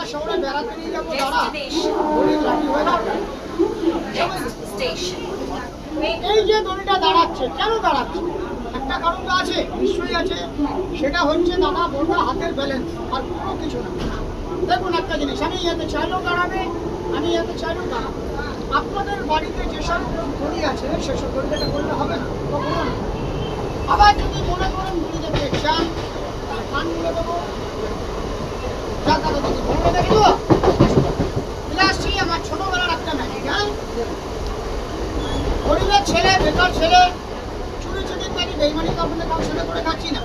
কলকাতা শহরে বেড়াতে নিয়ে যাবো দাঁড়া দড়ির লাঠি হয়ে যাবে। এই যে দড়িটা দাঁড়াচ্ছে, কেন দাঁড়াচ্ছে? একটা কারণ তো আছে, নিশ্চয়ই আছে। সেটা হচ্ছে দাদা বলটা হাতের ব্যালেন্স, আর কোনো কিছু না। দেখুন একটা জিনিস, আমি ইয়াতে চাইলেও দাঁড়াবে, আমি ইয়াতে চাইলেও দাঁড়াবো। আপনাদের বাড়িতে যেসব দড়ি আছে সেসব দড়িটা করলে হবে না, কখনো না। আবার যদি মনে করেন দড়ি দেবে চান, তাহলে কান মুড়ে দেবো। যা দাদা যদি বলবে দেখে দেবো। আসছি আমার ছোটবেলার একটা ম্যাজিক। হ্যাঁ, গরিবের ছেলে, বেকার ছেলে, চুরি চুরি পারি বেইমানি তো আপনাদের কারোর সাথে করে খাচ্ছি না।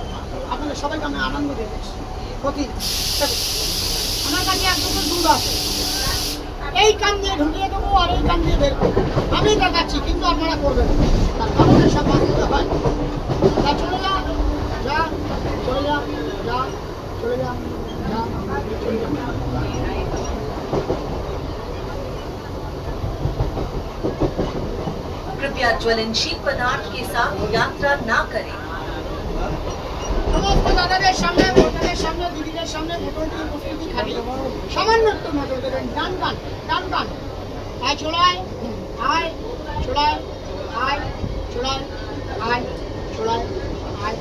আপনাদের সবাইকে আমি আনন্দ দিয়েছি প্রতি। আমার কাছে এক দুটো দুধ আছে, এই কান দিয়ে ঢুকিয়ে দেবো আর এই কান দিয়ে বের করবো। আমি দেখাচ্ছি, কিন্তু আপনারা করবেন না। তার কারণে সব বাঁধতে হয়। তা চলে যা, যা চলে যা, যা চলে যা, যা চলে যা। कृपया ज्वलनशील पदार्थ के साथ यात्रा ना करें। সমস্ত দাদাদের সামনে, বোনদের সামনে, দিদিদের সামনে মোটরটি উপস্থিতি খালি। সামান্য একটু নজর দেবেন, ডান কান, ডান কান। আয় চলায়, আয় চলায়, আয় চলায়, আয় চলায়, আয়।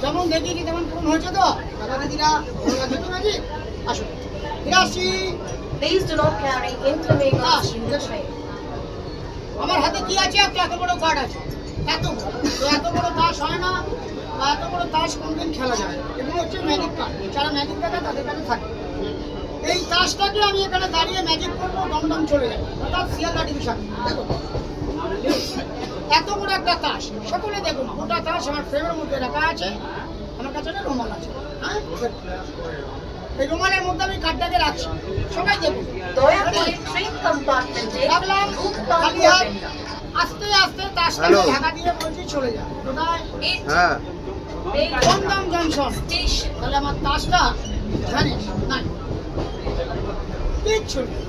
যেমন দেখিয়েছি তেমন পূরণ হয়েছে তো দাদা দিদিরা? ভালো লাগছে তো নাকি? আসুন ফিরে আসছি। Please do not carry intravenous in the train. আমার হাতে কি আছে? একটা এত বড় কার্ড আছে, এত বড় তাস হয় না, বা এত বড় তাস কোনদিন খেলা যায়। এগুলো হচ্ছে ম্যাজিক কার্ড, যারা ম্যাজিক দেখে তাদের কাছে থাকে। এই তাসটাকে আমি এখানে দাঁড়িয়ে ম্যাজিক করবো, দমদম চলে যাবে, অর্থাৎ শিয়ালদা ডিভিশন। দেখো এত বড় একটা তাস, সকলে দেখুন গোটা তাস আমার ফ্রেমের মধ্যে রাখা আছে। আমার কাছে একটা রুমাল আছে, হ্যাঁ, এই রুমালের মধ্যে আমি কার্ডটাকে রাখছি। সবাই দেখুন, দয়া করে ট্রেন কম্পার্টমেন্টে রাখলাম ধূমপান খালি হাত। করবেন না। আস্তে আস্তে তাসটাকে ঢাকা দিয়ে বলছি চলে যা। কোথায়? হ্যাঁ, দমদম জংশন। স্টেশন। তাহলে আমার তাসটা জানিস নাই, কিচ্ছু নেই।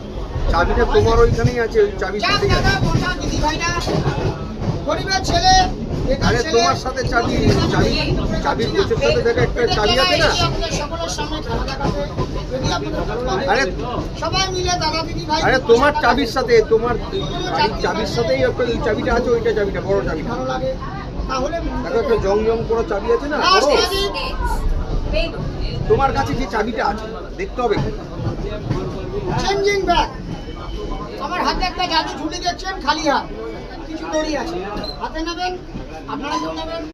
চাবিটা তোমার ওইখানেই আছে, ওই চাবি যাক সাথে দাদা, বোনটা, দিদি ভাইরা, গরিবের ছেলে, বেকার আরে ছেলে, তোমার সাথে চাবির গোছের সাথে দেখা একটা চাবি আছে না? আপনাদের সকলের সামনে খেলা দেখাতে যদি আপনাদের ভালো লাগে, আরে সবাই মিলে দাদা দিদি ভাই, আরে তোমার চাবির সাথে, তোমার বাড়ির চাবির সাথেই একটা ওই চাবিটা আছে, ওইটা চাবিটা বড় চাবিটা। ভালো লাগে তাহলে দেখো একটা জং করা চাবি আছে না, লাস্ট বড়। ম্যাজিক। তোমার কাছে যে চাবিটা আছে দেখতে হবে। Changing bag. আমার হাতে একটা জাদু ঝুলি দেখছেন, খালি হাত, কিছু দড়ি আছে, হাতে নেবেন, আপনারা কেউ নেবেন।